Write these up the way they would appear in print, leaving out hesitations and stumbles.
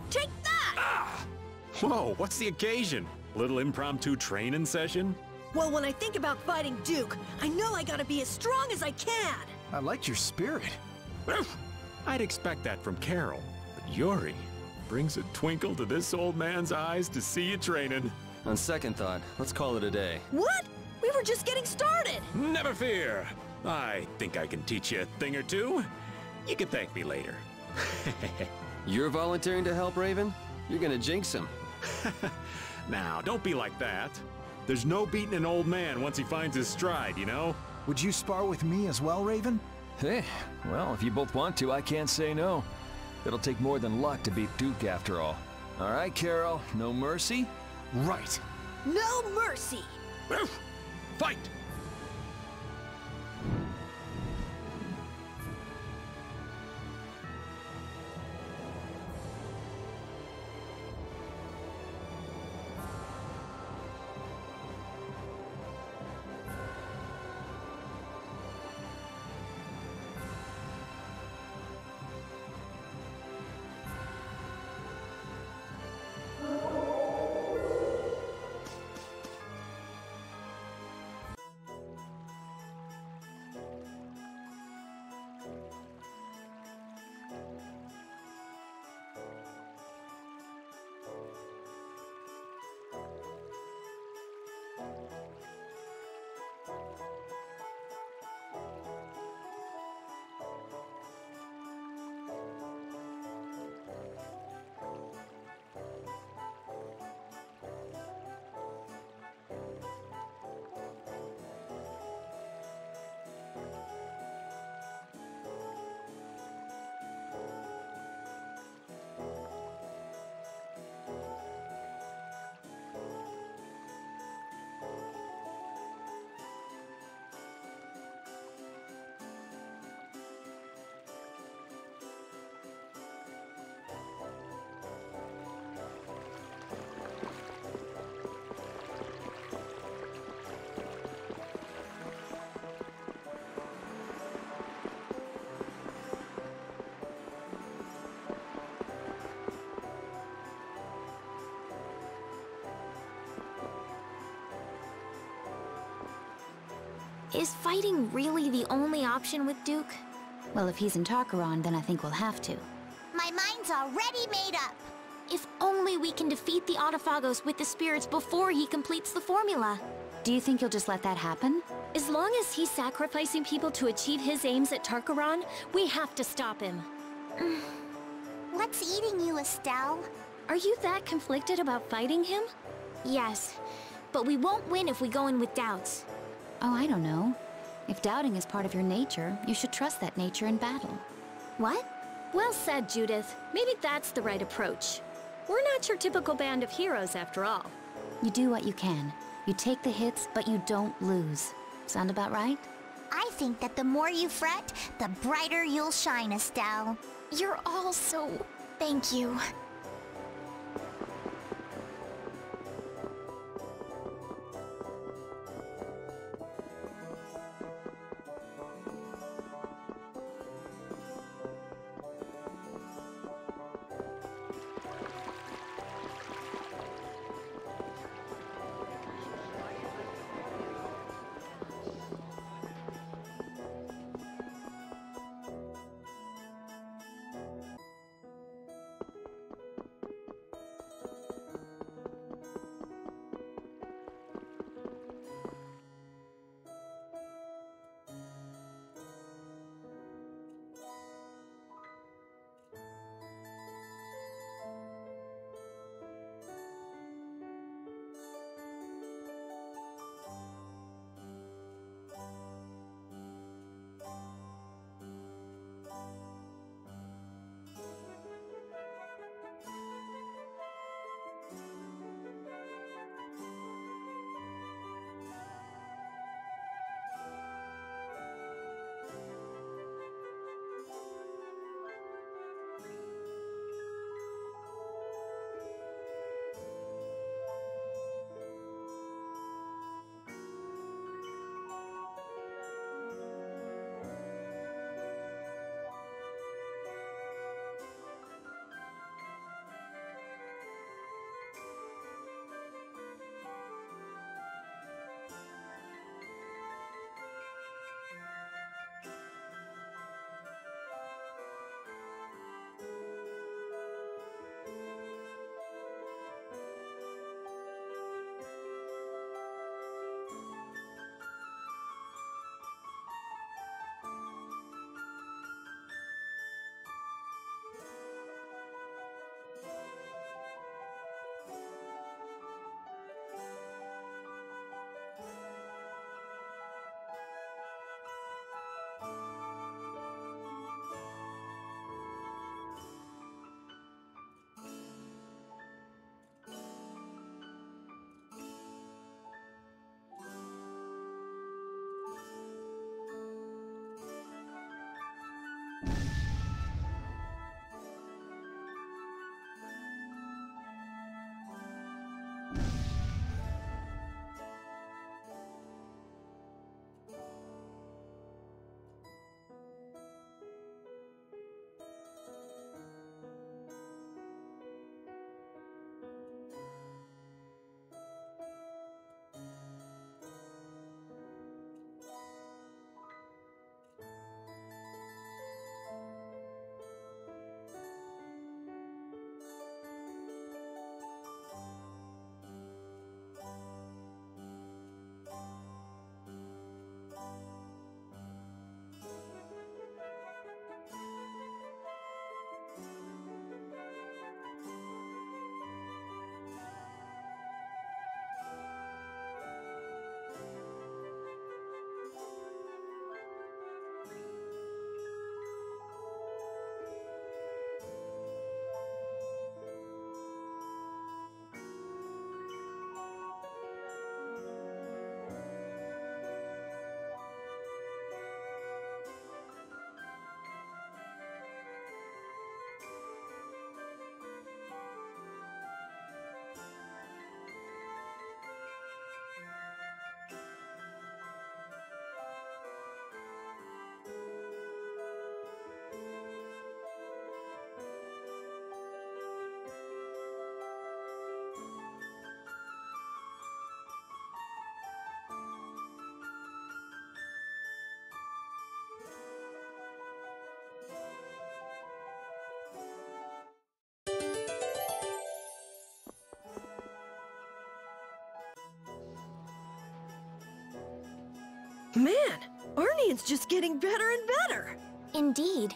Take that! Whoa, what's the occasion? Little impromptu training session? Well, when I think about fighting Duke, I know I gotta be as strong as I can! I like your spirit. I'd expect that from Carol, but Yuri brings a twinkle to this old man's eyes to see you training. On second thought, let's call it a day. What? We were just getting started! Never fear. I think I can teach you a thing or two. You can thank me later. You're volunteering to help, Raven? You're gonna jinx him. Now, don't be like that. There's no beating an old man once he finds his stride, you know? Would you spar with me as well, Raven? Hey, well, if you both want to, I can't say no. It'll take more than luck to beat Duke after all. All right, Carol, no mercy? Right. No mercy! Fight! Is fighting really the only option with Duke? Well, if he's in Tarkaron, then I think we'll have to. My mind's already made up. If only we can defeat the Autophagos with the spirits before he completes the formula. Do you think you'll just let that happen? As long as he's sacrificing people to achieve his aims at Tarkaron, we have to stop him. What's eating you, Estelle? Are you that conflicted about fighting him? Yes, but we won't win if we go in with doubts. Oh, I don't know. If doubting is part of your nature, you should trust that nature in battle. What? Well said, Judith. Maybe that's the right approach. We're not your typical band of heroes, after all. You do what you can. You take the hits, but you don't lose. Sound about right? I think that the more you fret, the brighter you'll shine, Estelle. You're all so... Thank you. Man, Arnian's just getting better and better. Indeed.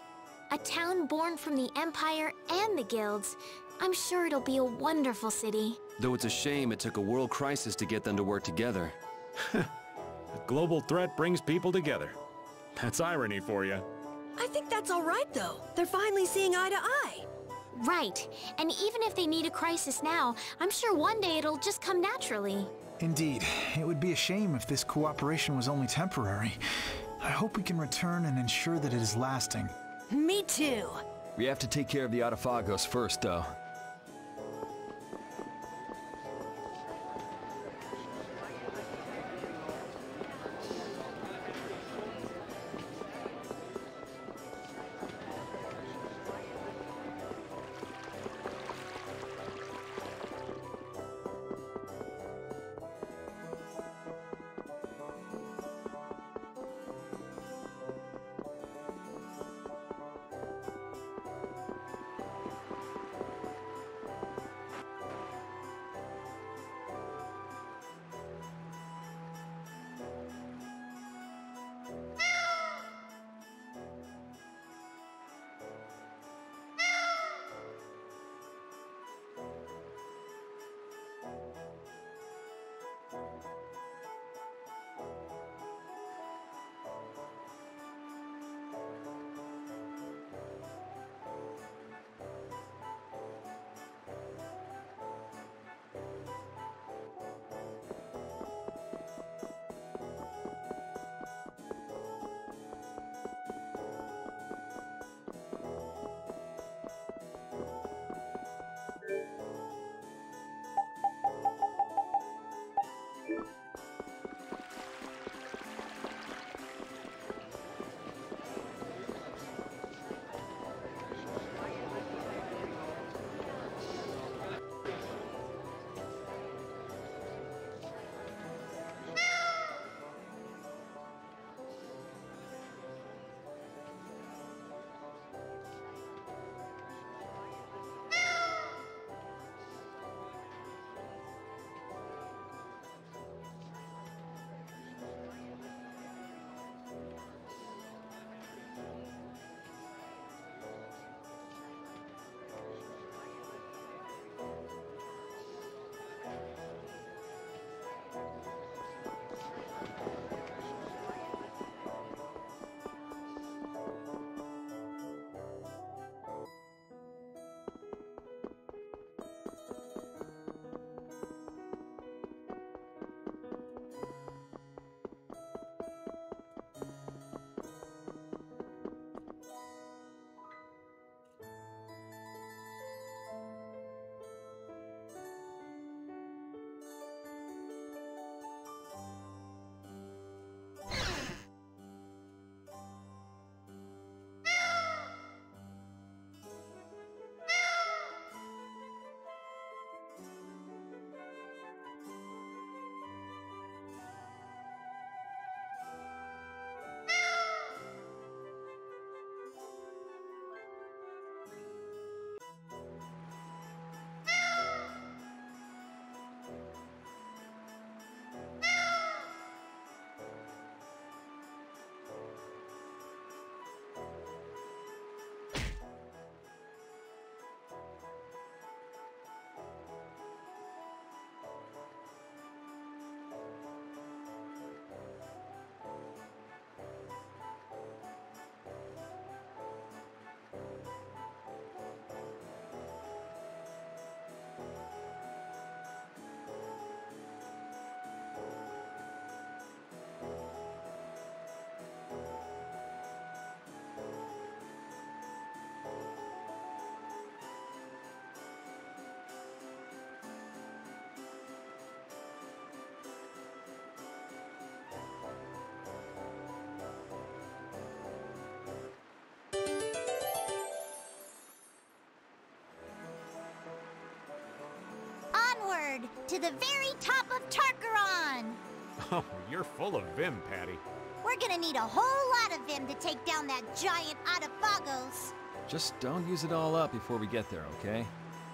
A town born from the Empire and the guilds. I'm sure it'll be a wonderful city. Though it's a shame it took a world crisis to get them to work together. A global threat brings people together. That's irony for you. I think that's all right, though. They're finally seeing eye to eye. Right. And even if they need a crisis now, I'm sure one day it'll just come naturally. Indeed. It would be a shame if this cooperation was only temporary. I hope we can return and ensure that it is lasting. Me too. We have to take care of the Autophagos first, though. To the very top of Tarkaron! Oh, you're full of vim, Patty. We're gonna need a whole lot of vim to take down that giant Autophagos. Just don't use it all up before we get there, okay?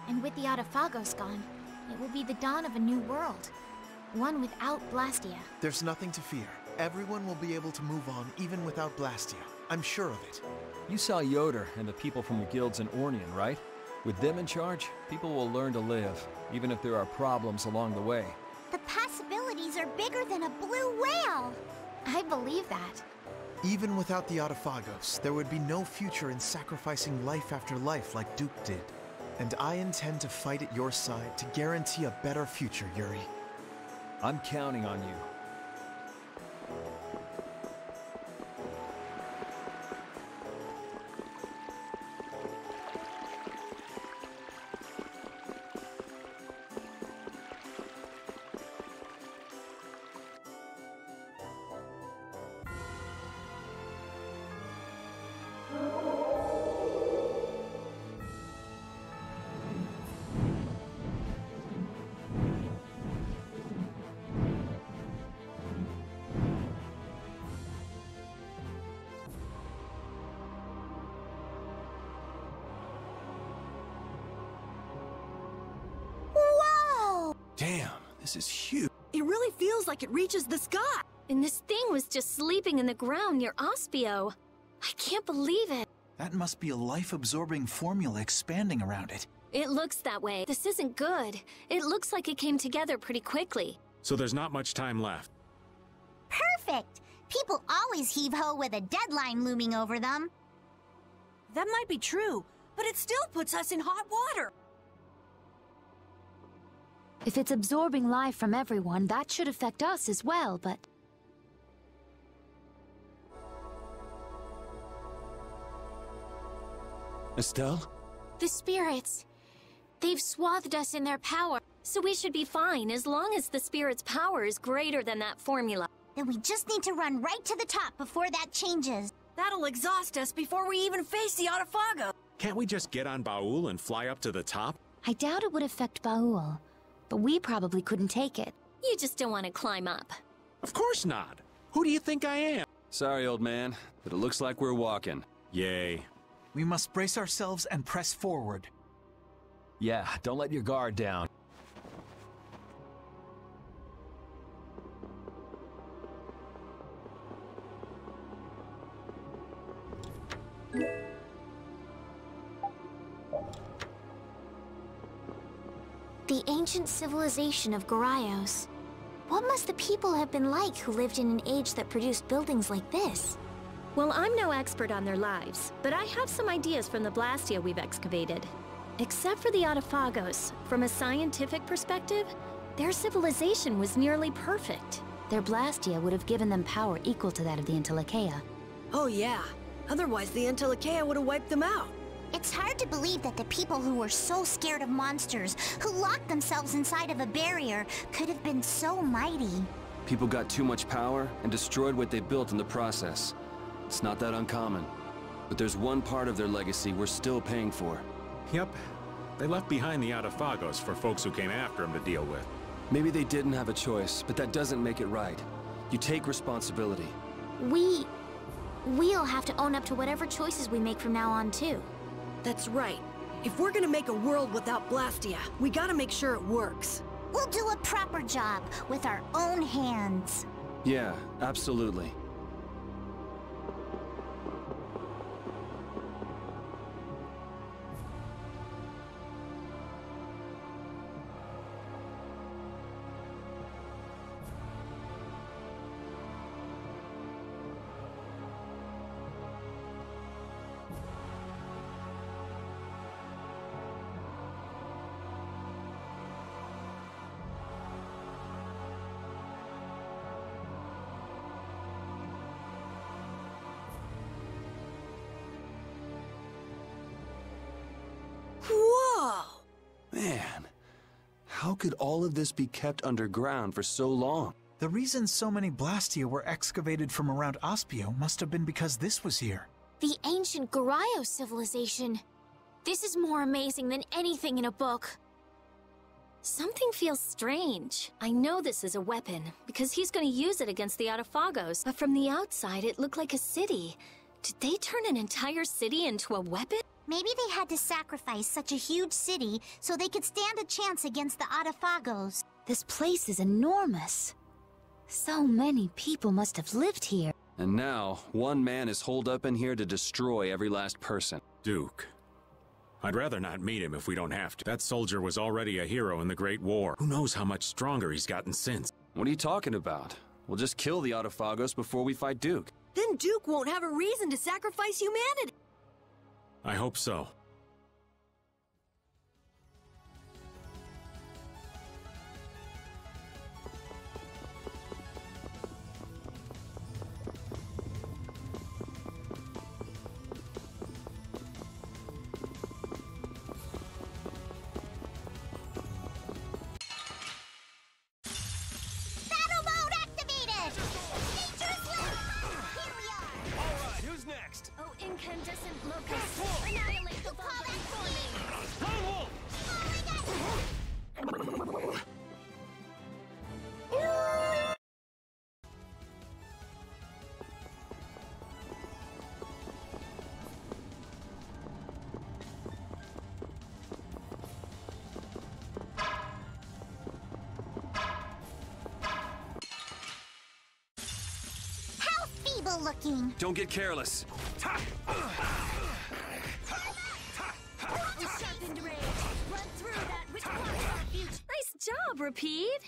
And with the Autophagos gone, it will be the dawn of a new world. One without Blastia. There's nothing to fear. Everyone will be able to move on even without Blastia. I'm sure of it. You saw Yoder and the people from the guilds in Ornian, right? With them in charge, people will learn to live, even if there are problems along the way. The possibilities are bigger than a blue whale. I believe that. Even without the Autophagos, there would be no future in sacrificing life after life like Duke did. And I intend to fight at your side to guarantee a better future, Yuri. I'm counting on you. Damn, this is huge. It really feels like it reaches the sky. And this thing was just sleeping in the ground near Ospio. I can't believe it. That must be a life-absorbing formula expanding around it. It looks that way. This isn't good. It looks like it came together pretty quickly. So there's not much time left. Perfect! People always heave-ho with a deadline looming over them. That might be true, but it still puts us in hot water. If it's absorbing life from everyone, that should affect us as well, but... Estelle? The spirits. They've swathed us in their power. So we should be fine as long as the spirit's power is greater than that formula. Then we just need to run right to the top before that changes. That'll exhaust us before we even face the Autophago. Can't we just get on Baul and fly up to the top? I doubt it would affect Baul, but we probably couldn't take it. You just don't want to climb up. Of course not. Who do you think I am? Sorry, old man, but it looks like we're walking. Yay. We must brace ourselves and press forward. Yeah, don't let your guard down. The ancient civilization of Garaios. What must the people have been like who lived in an age that produced buildings like this? Well, I'm no expert on their lives, but I have some ideas from the Blastia we've excavated. Except for the Autophagos, from a scientific perspective, their civilization was nearly perfect. Their Blastia would have given them power equal to that of the Entelekea. Oh yeah, otherwise the Entelekea would have wiped them out. It's hard to believe that the people who were so scared of monsters, who locked themselves inside of a barrier, could have been so mighty. People got too much power and destroyed what they built in the process. It's not that uncommon. But there's one part of their legacy we're still paying for. Yep. They left behind the Autophagos for folks who came after them to deal with. Maybe they didn't have a choice, but that doesn't make it right. You take responsibility. We'll have to own up to whatever choices we make from now on, too. That's right. If we're gonna make a world without Blastia, we gotta make sure it works. We'll do a proper job with our own hands. Yeah, absolutely. Whoa! Man, how could all of this be kept underground for so long? The reason so many Blastia were excavated from around Ospio must have been because this was here. The ancient Garaios civilization. This is more amazing than anything in a book. Something feels strange. I know this is a weapon, because he's going to use it against the Autophagos, but from the outside it looked like a city. Did they turn an entire city into a weapon? Maybe they had to sacrifice such a huge city so they could stand a chance against the Autophagos. This place is enormous. So many people must have lived here. And now, one man is holed up in here to destroy every last person. Duke. I'd rather not meet him if we don't have to. That soldier was already a hero in the Great War. Who knows how much stronger he's gotten since? What are you talking about? We'll just kill the Autophagos before we fight Duke. Then Duke won't have a reason to sacrifice humanity. I hope so. Incandescent locust. Annihilate the bomb forming. How feeble looking! Don't get careless. Nice job, Rapide!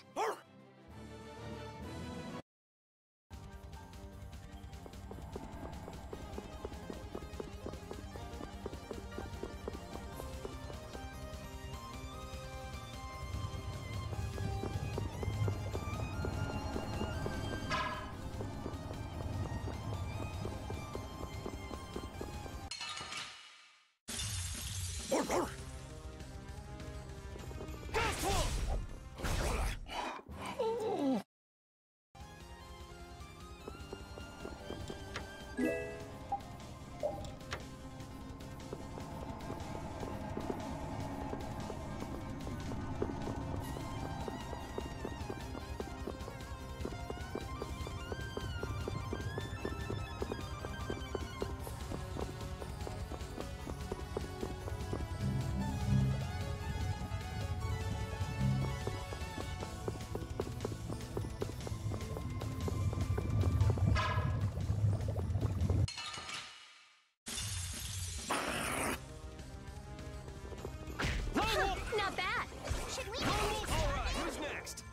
Not bad. Should we? Alright, who's next?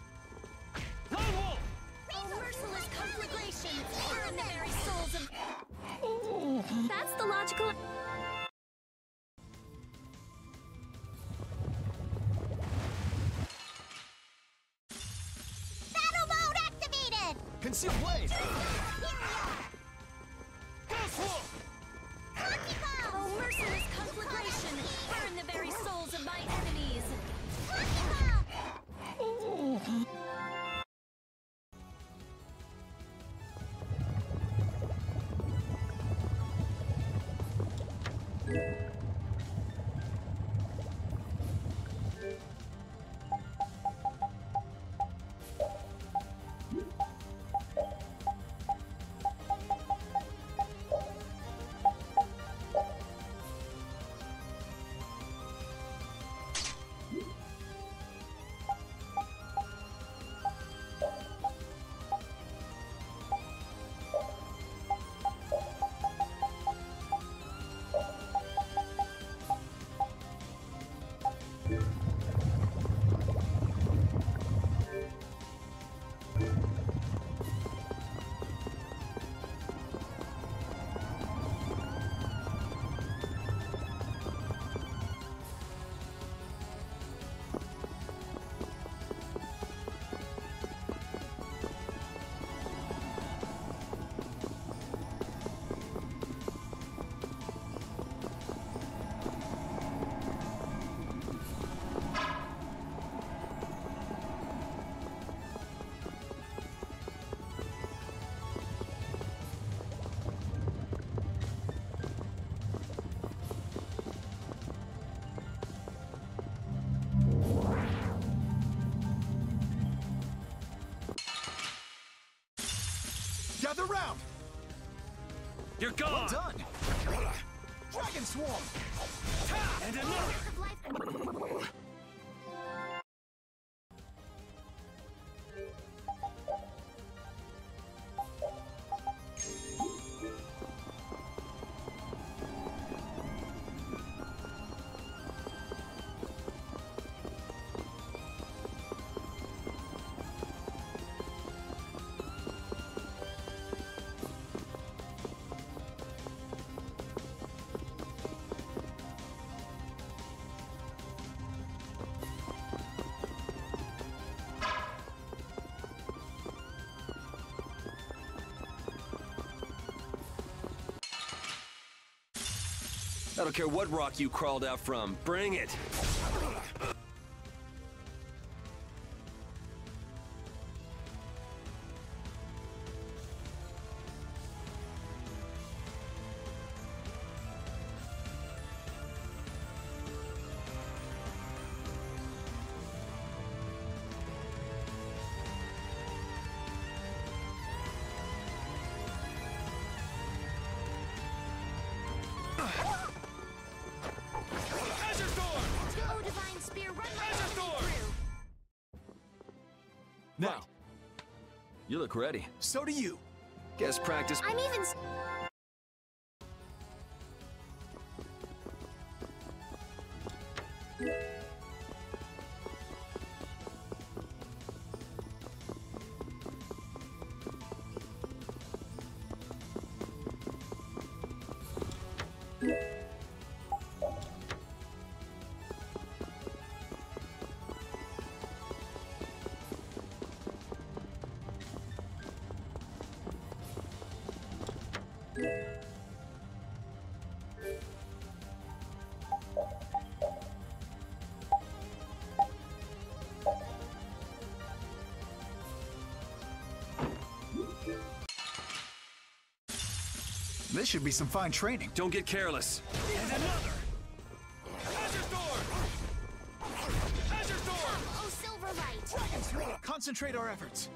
Lone Wolf! Oh, merciless conflagration! Burn the very souls of... That's the logical... Battle mode activated! Conceal blade! Oh, merciless conflagration! Burn the very souls of my enemies! Gather round! You're gone! Well done! Dragon Swarm! And another! I don't care what rock you crawled out from. Bring it! Now, you look ready. So do you. Guess practice. I'm even... This should be some fine training. Don't get careless. And another! Azure Storm! Azure Storm! Oh, Silverlight! Concentrate our efforts.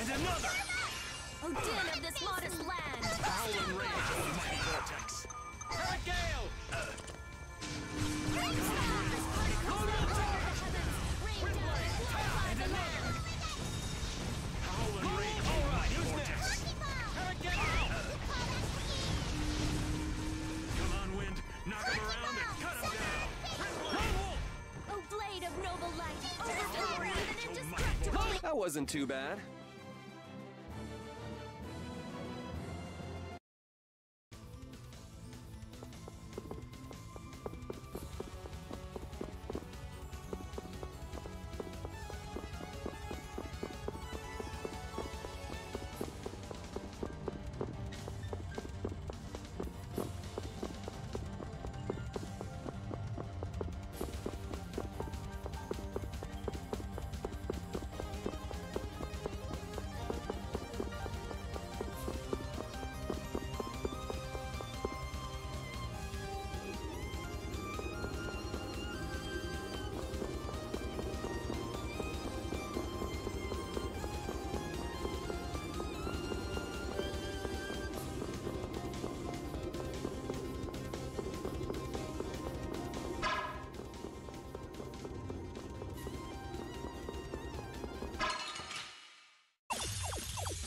And another! Oh, din of this modest land! Howling rage of the mighty vortex! Gale! And another! Howling rage! All right, who's next? Come on, wind! Knock him around and cut him down! Oh, blade of noble light! Overpowering and indestructible! That wasn't too bad.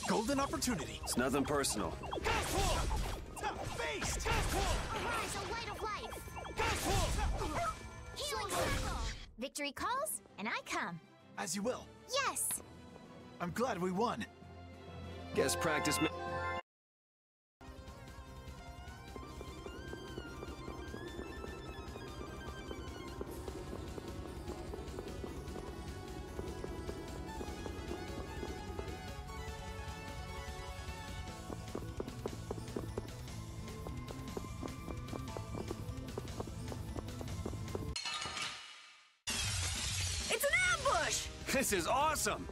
Golden opportunity. It's nothing personal. Faced! Arise, a light of life! Healing circle! Victory calls, and I come. As you will. Yes! I'm glad we won. Guess practice. It's an ambush! This is awesome!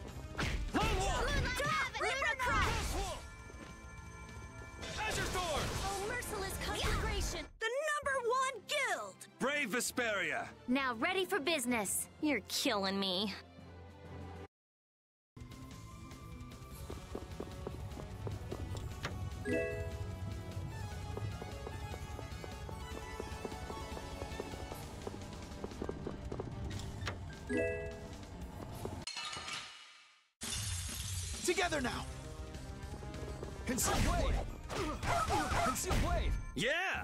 Azure Storm! Oh, merciless conflagration! The #1 guild! Brave Vesperia! Now ready for business. You're killing me. Together now! Concealed blade! Concealed blade! Yeah!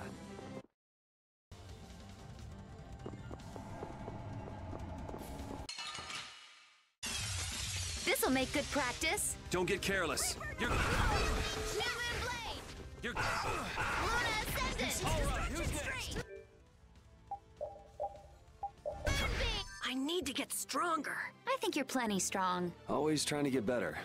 This'll make good practice. Don't get careless. You're... New Moon Blade! You're... Luna Ascendant! Alright, who's next? Moonbeam! I need to get stronger. I think you're plenty strong. Always trying to get better.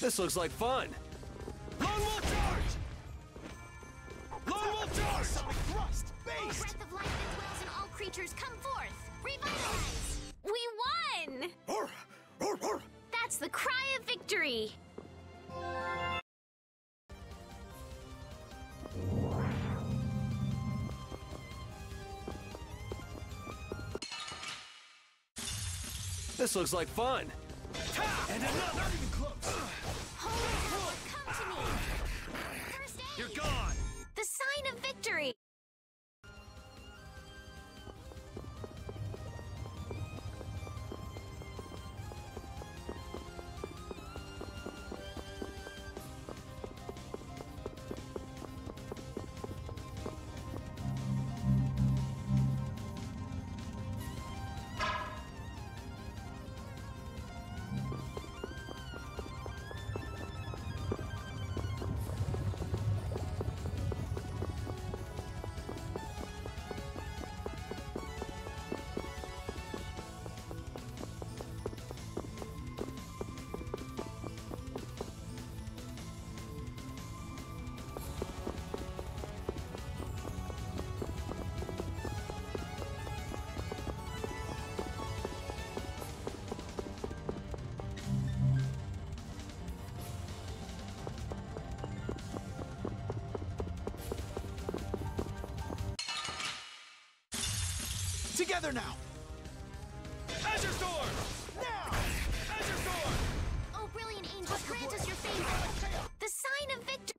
This looks like fun. Lone Wolf charge! Lone Wolf charge! Thrust! The Based! breath of life that dwells in all creatures, come forth! Revitalize! We won! That's the cry of victory! This looks like fun. And another! Not even close! Holy Hell, come to me! First aid! You're gone! The sign of victory! Together now! Azure Storm! Now! Azure Storm! Oh, brilliant angels, grant us your favor! The sign of victory!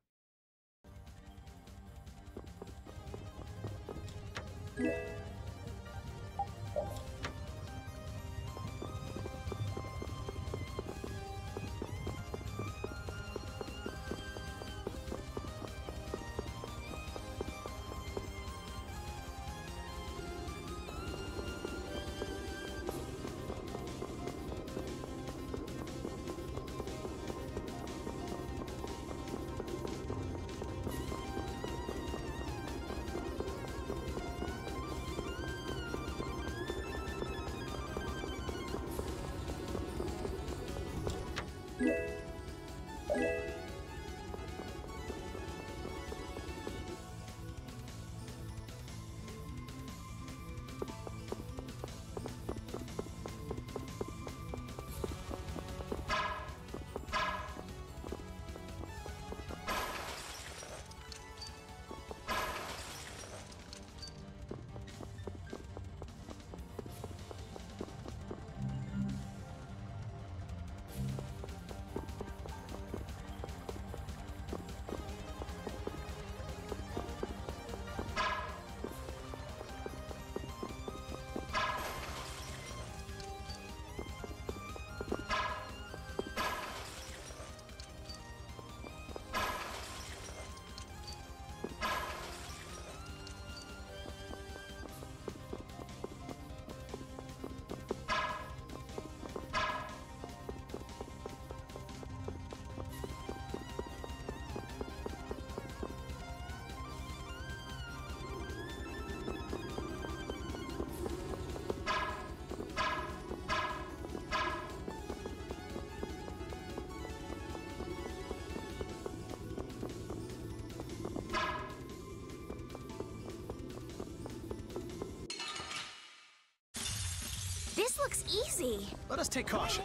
looks easy. Let us take caution.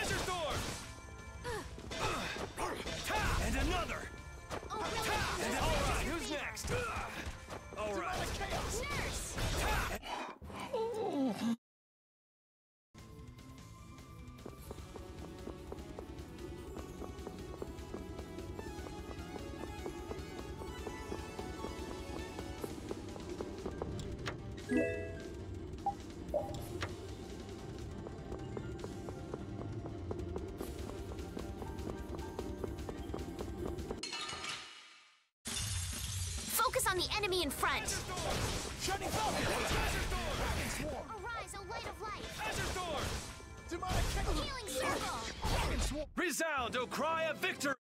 Azure Storm! And another! And alright, who's next? Alright. Nurse! Focus on the enemy in front. Shining Falcon! Arise, O light of light. Azure Storm! Demonic chaos! Healing circle. Resound, O cry of victory!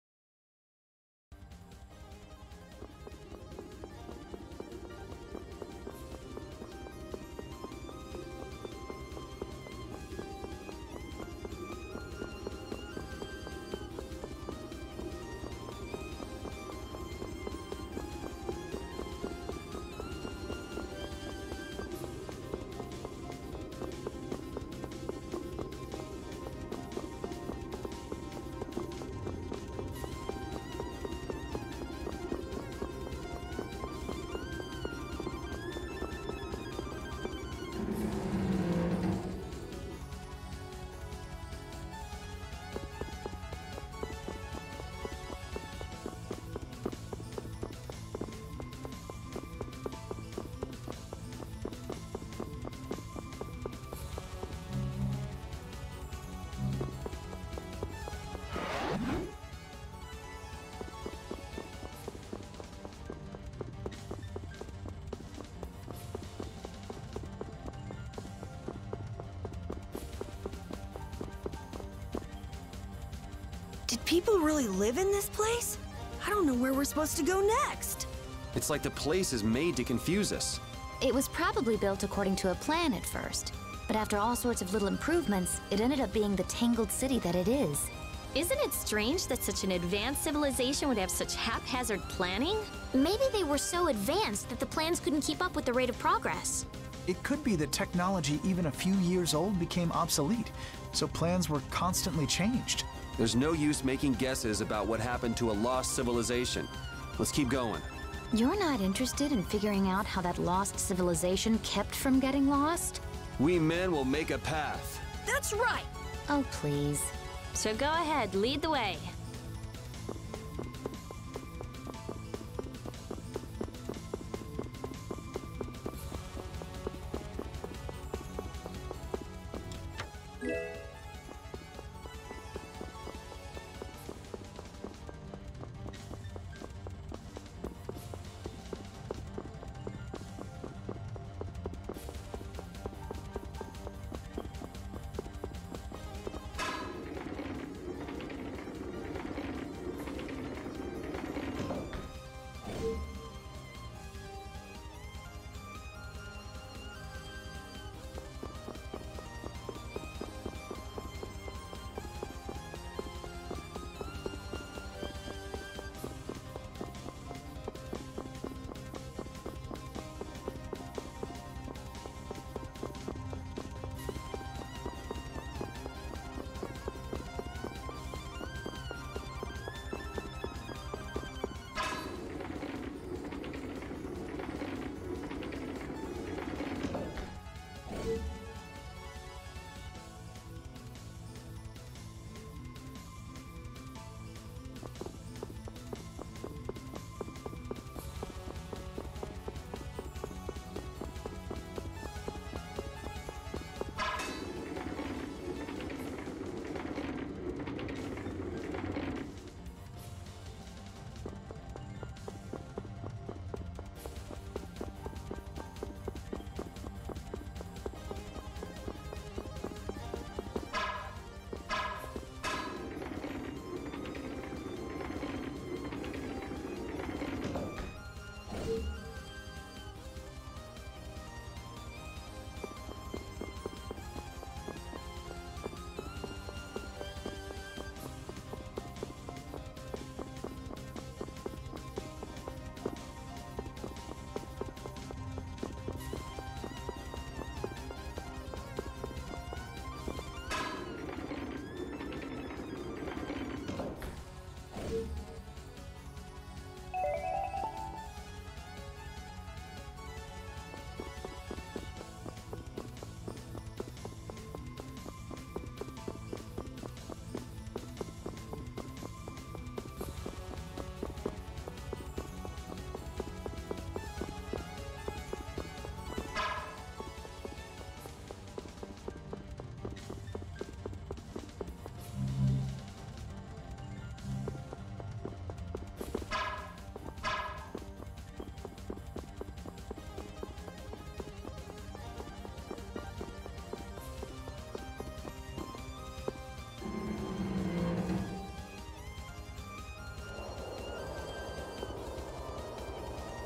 Did people really live in this place? I don't know where we're supposed to go next. It's like the place is made to confuse us. It was probably built according to a plan at first, but after all sorts of little improvements, it ended up being the tangled city that it is. Isn't it strange that such an advanced civilization would have such haphazard planning? Maybe they were so advanced that the plans couldn't keep up with the rate of progress. It could be that technology even a few years old became obsolete, so plans were constantly changed. There's no use making guesses about what happened to a lost civilization. Let's keep going. You're not interested in figuring out how that lost civilization kept from getting lost? We men will make a path. That's right. Oh, please. So go ahead, lead the way.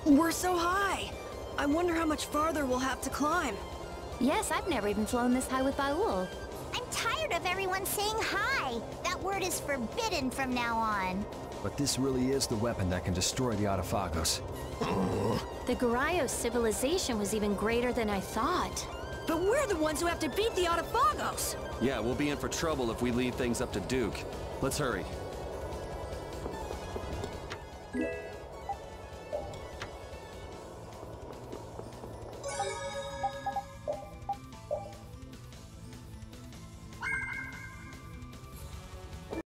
We're so high. I wonder how much farther we'll have to climb. Yes, I've never even flown this high with Baul. I'm tired of everyone saying hi. That word is forbidden from now on. But this really is the weapon that can destroy the Autophagos. The Garayo civilization was even greater than I thought. But we're the ones who have to beat the Autophagos. Yeah, we'll be in for trouble if we leave things up to Duke. Let's hurry.